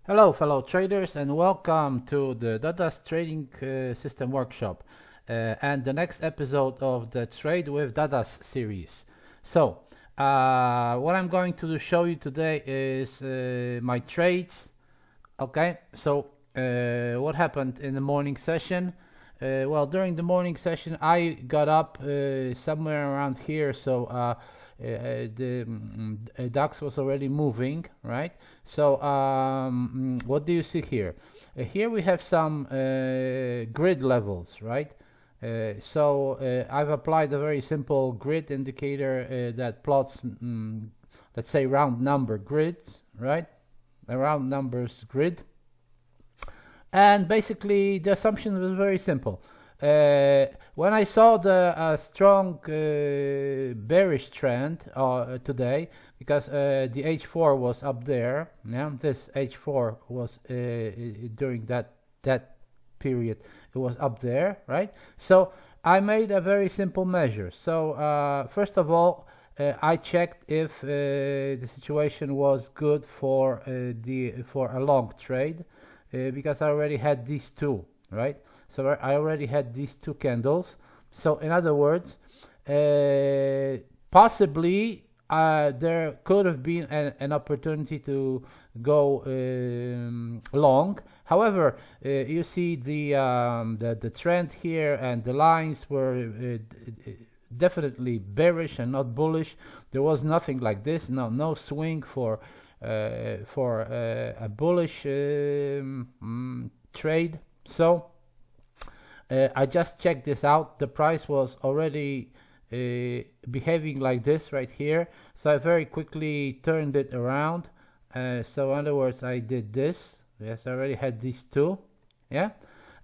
Hello, fellow traders, and welcome to the Dadas Trading System Workshop and the next episode of the Trade with Dadas series. So, what I'm going to show you today is my trades. Okay, so what happened in the morning session? Well, during the morning session, I got up somewhere around here, so the DAX was already moving, right? So what do you see here? Here we have some grid levels, right? So I've applied a very simple grid indicator that plots, let's say, round number grids, right? A round numbers grid. And basically, the assumption was very simple. When I saw the strong bearish trend today, because the H4 was up there, yeah, this H4 was during that period, it was up there, right? So I made a very simple measure. So first of all, I checked if the situation was good for a long trade. Because I already had these two, right? So I already had these two candles. So in other words, possibly there could have been an opportunity to go long. However, you see the trend here and the lines were definitely bearish and not bullish. There was nothing like this. No swing for a bullish trade. So I just checked this out. The price was already behaving like this right here, so I very quickly turned it around. So in other words, I did this. Yes, I already had these two, yeah,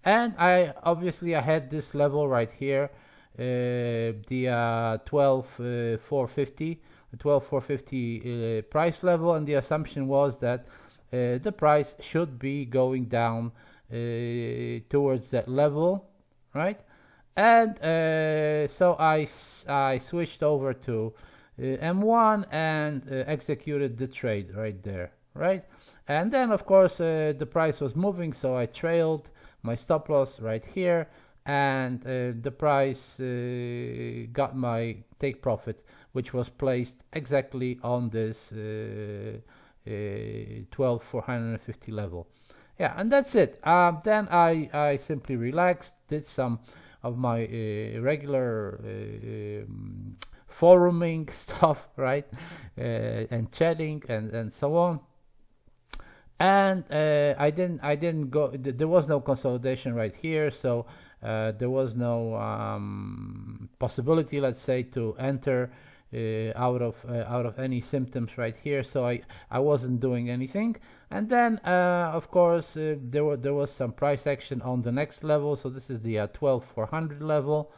and I had this level right here, the 12,450. 12,450 price level, and the assumption was that the price should be going down towards that level, right? And so I switched over to M1 and executed the trade right there, right? And then of course the price was moving, so I trailed my stop loss right here, and the price got my take profit, which was placed exactly on this 12,450 level. Yeah, and that's it. Then I simply relaxed, did some of my regular foruming stuff, right, and chatting and so on. And I didn't go. There was no consolidation right here, so there was no possibility, let's say, to enter out of any symptoms right here. So I wasn't doing anything. And then of course there was some price action on the next level. So this is the 12,400 level,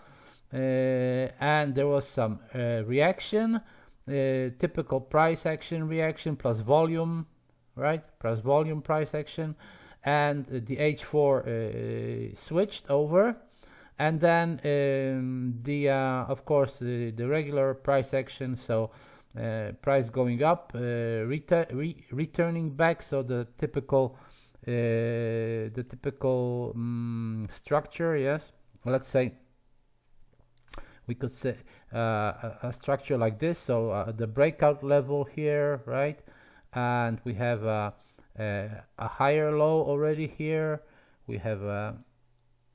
and there was some reaction, typical price action reaction plus volume, right? Plus volume price action, and the H4 switched over, and then of course the regular price action. So price going up, returning back. So the typical structure. Yes, let's say we could say a structure like this. So the breakout level here, right? And we have a higher low already here. We have a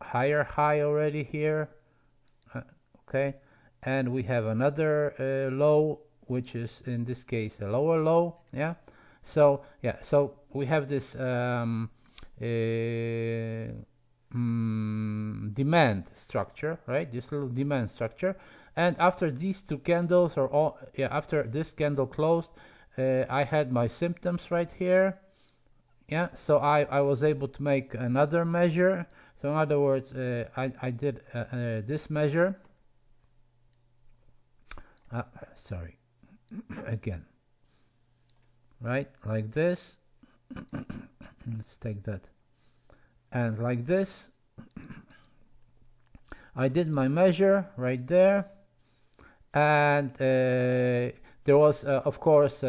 higher high already here. Okay, and we have another low, which is in this case a lower low. Yeah. So yeah. So we have this demand structure, right? This little demand structure. And after these two candles, after this candle closed, I had my symptoms right here. Yeah, so I was able to make another measure. So in other words, I did this measure. Sorry, again, right, like this. Let's take that, and like this. I did my measure right there, and there was, of course,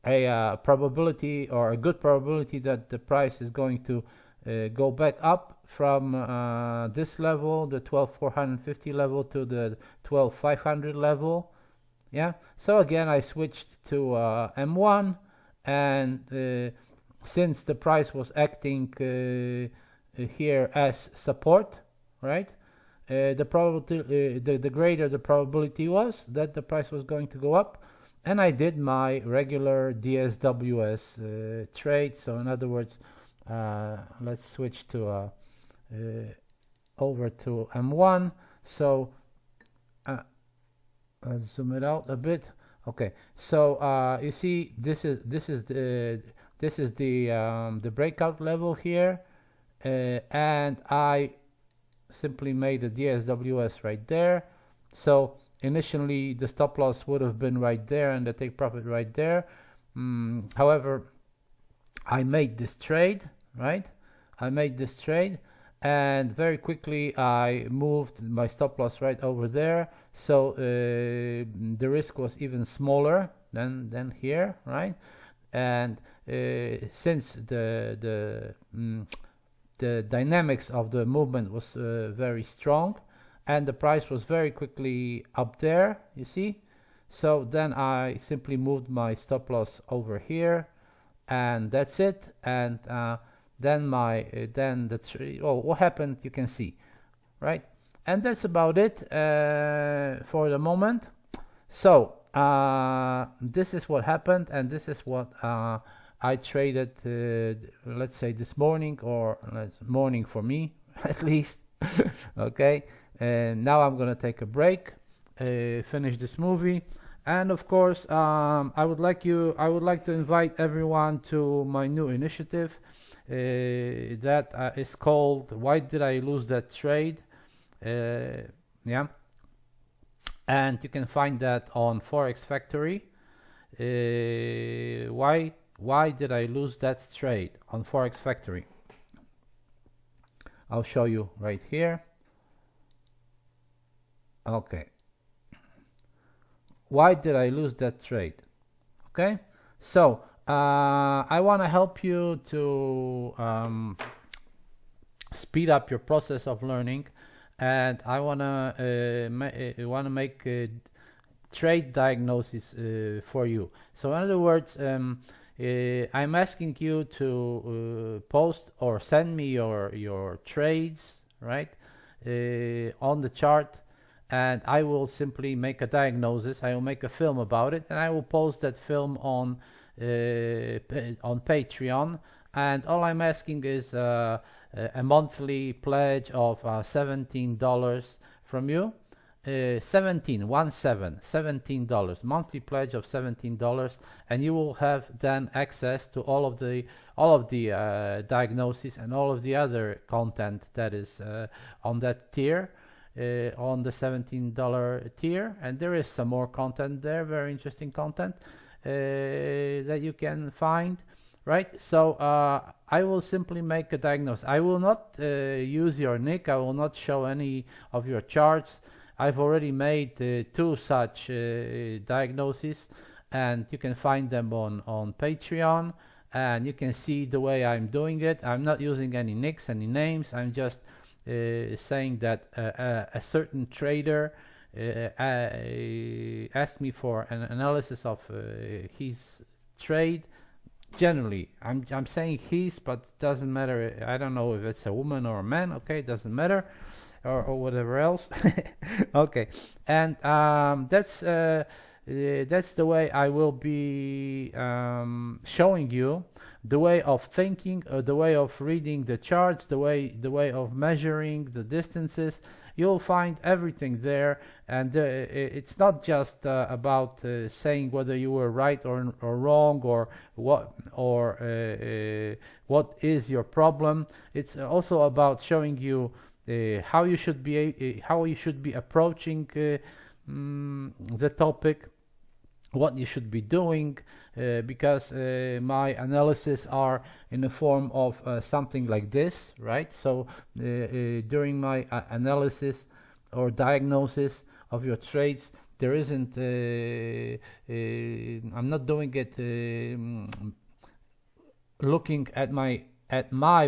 a probability or a good probability that the price is going to go back up from this level, the 12,450 level, to the 12,500 level. Yeah, so again I switched to M1, and since the price was acting here as support, right, the probability, the greater the probability was that the price was going to go up, and I did my regular DSWS trade. So in other words, let's switch to over to M1. So let's zoom it out a bit. Okay, so you see this is the breakout level here, and I simply made a DSWS right there. So initially the stop loss would have been right there and the take profit right there. However, I made this trade, right? I made this trade, and very quickly I moved my stop loss right over there. So the risk was even smaller than here, right? And since the dynamics of the movement was very strong, and the price was very quickly up there, you see. So then I simply moved my stop loss over here, and that's it. And then what happened, you can see, right? And that's about it for the moment. So this is what happened, and this is what I traded, let's say this morning, or morning for me at least. Okay, and now I'm gonna take a break, finish this movie, and of course I would like to invite everyone to my new initiative that is called "Why Did I Lose That Trade?" Yeah, and you can find that on Forex Factory. Why did I lose that trade on Forex Factory? I'll show you right here. Okay. Why did I lose that trade? Okay. So I want to help you to speed up your process of learning, and I want to make trade diagnosis for you. So in other words, I'm asking you to post or send me your trades, right, on the chart, and I will simply make a diagnosis. I will make a film about it, and I will post that film on Patreon. And all I'm asking is a monthly pledge of $17 from you. $17 monthly pledge of $17, and you will have then access to all of the diagnosis and all of the other content that is on that tier, on the $17 tier. And there is some more content there, very interesting content that you can find, right? So I will simply make a diagnosis. I will not use your nick. I will not show any of your charts. I've already made 2 such diagnoses, and you can find them on Patreon, and you can see the way I'm doing it. I'm not using any nicks, any names. I'm just saying that a certain trader asked me for an analysis of his trade. Generally, I'm saying his, but it doesn't matter. I don't know if it's a woman or a man. Okay, it doesn't matter. Or whatever else. Okay, and that's the way I will be showing you the way of thinking, the way of reading the charts, the way of measuring the distances. You'll find everything there, and it's not just about saying whether you were right or wrong, or what is your problem. It's also about showing you how you should be approaching the topic, what you should be doing, because my analysis are in the form of something like this, right? So during my analysis or diagnosis of your trades, there isn't. I'm not doing it looking at my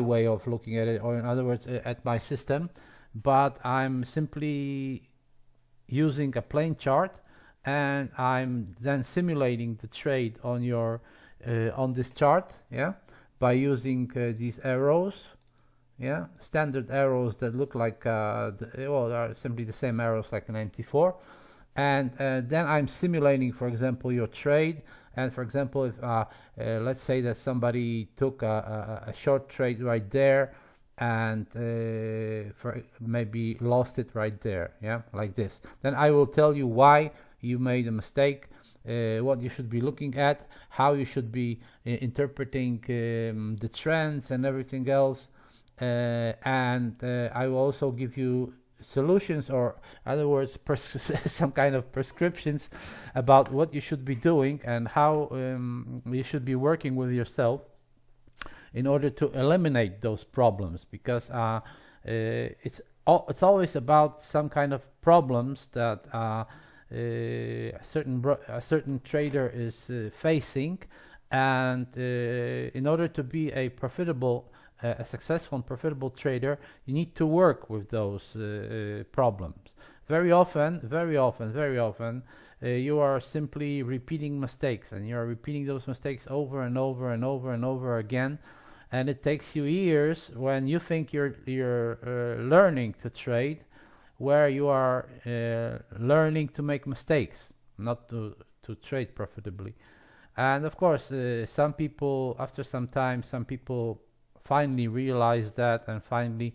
way of looking at it, or in other words, at my system, but I'm simply using a plain chart, and I'm then simulating the trade on your on this chart, yeah, by using these arrows, yeah, standard arrows that look like well, are simply the same arrows like an MT4, and then I'm simulating, for example, your trade. And for example, if let's say that somebody took a short trade right there, and for maybe lost it right there, yeah, like this, then I will tell you why you made a mistake, what you should be looking at, how you should be interpreting the trends and everything else, and I will also give you solutions, or in other words, some kind of prescriptions about what you should be doing and how you should be working with yourself in order to eliminate those problems, because it's always about some kind of problems that a certain trader is facing, and in order to be a successful and profitable trader, you need to work with those problems. Very often, you are simply repeating mistakes, and you are repeating those mistakes over and over and over and over again, and it takes you years when you think you're learning to trade, where you are learning to make mistakes, not to trade profitably. And of course, some people, after some time, some people finally realize that and finally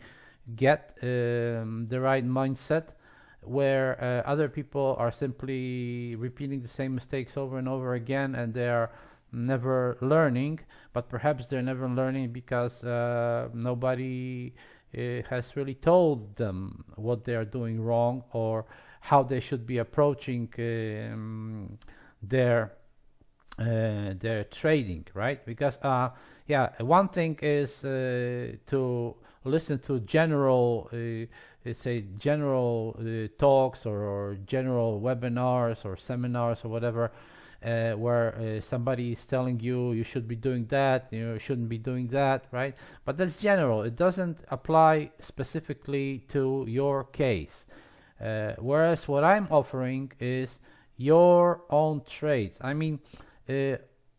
get the right mindset, where other people are simply repeating the same mistakes over and over again, and they are never learning. But perhaps they're never learning because nobody has really told them what they are doing wrong, or how they should be approaching their trading, right? Because yeah, one thing is to listen to general talks, or general webinars or seminars or whatever, where somebody is telling you should be doing that, you shouldn't be doing that, right? But that's general. It doesn't apply specifically to your case. Whereas what I'm offering is your own trades. I mean,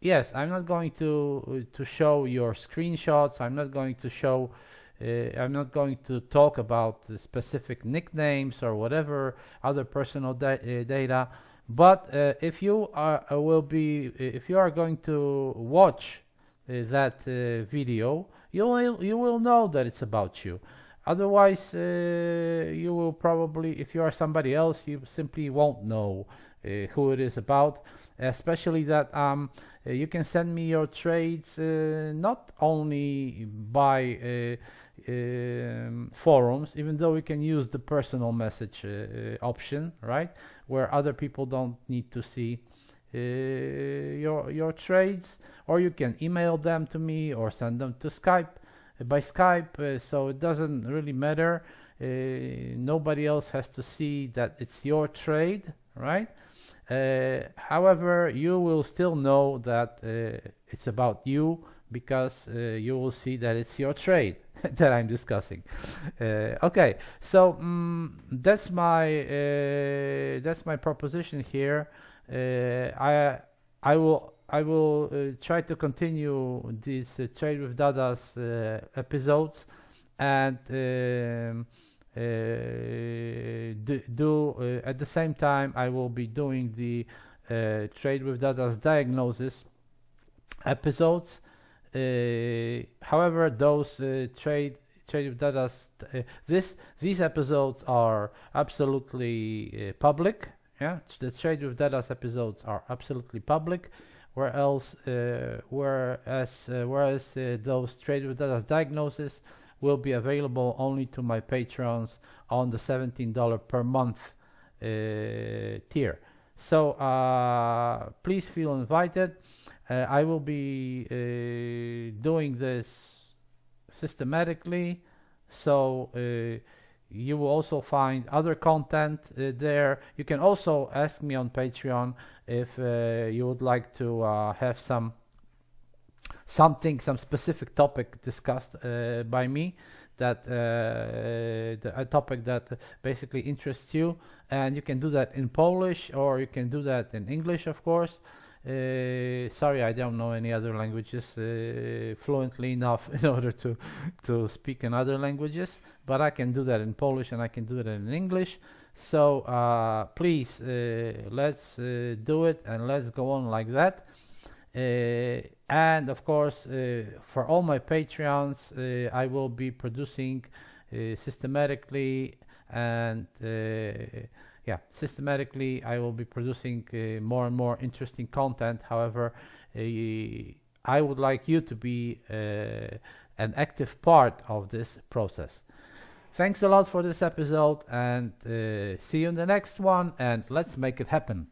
yes, I'm not going to show your screenshots. I'm not going to show. I'm not going to talk about specific nicknames or whatever other personal data. But if you are going to watch that video, you will know that it's about you. Otherwise, you will probably, if you are somebody else, you simply won't know who it is about. Especially that you can send me your trades not only by forums, even though we can use the personal message option, right, where other people don't need to see your trades, or you can email them to me or send them to by Skype, so it doesn't really matter. Nobody else has to see that it's your trade, right? However, you will still know that it's about you, because you will see that it's your trade that I'm discussing. Okay, so that's my proposition here. I will try to continue these Trade with Dadas episodes, and at the same time I will be doing the Trade with Dadas diagnosis episodes. However, those Trade with Dadas, these episodes are absolutely public. Yeah, the Trade with Dadas episodes are absolutely public, whereas those Trade with Dadas diagnosis will be available only to my patrons on the $17 per month tier. So please feel invited. I will be doing this systematically, so you will also find other content there. You can also ask me on Patreon if you would like to have some specific topic discussed by me, that a topic that basically interests you, and you can do that in Polish or you can do that in English, of course. Sorry, I don't know any other languages fluently enough in order to speak in other languages, but I can do that in Polish and I can do it in English. So please, let's do it, and let's go on like that. And of course, for all my Patreons, I will be producing systematically, and systematically I will be producing more and more interesting content. However, I would like you to be an active part of this process. Thanks a lot for this episode, and see you in the next one, and let's make it happen.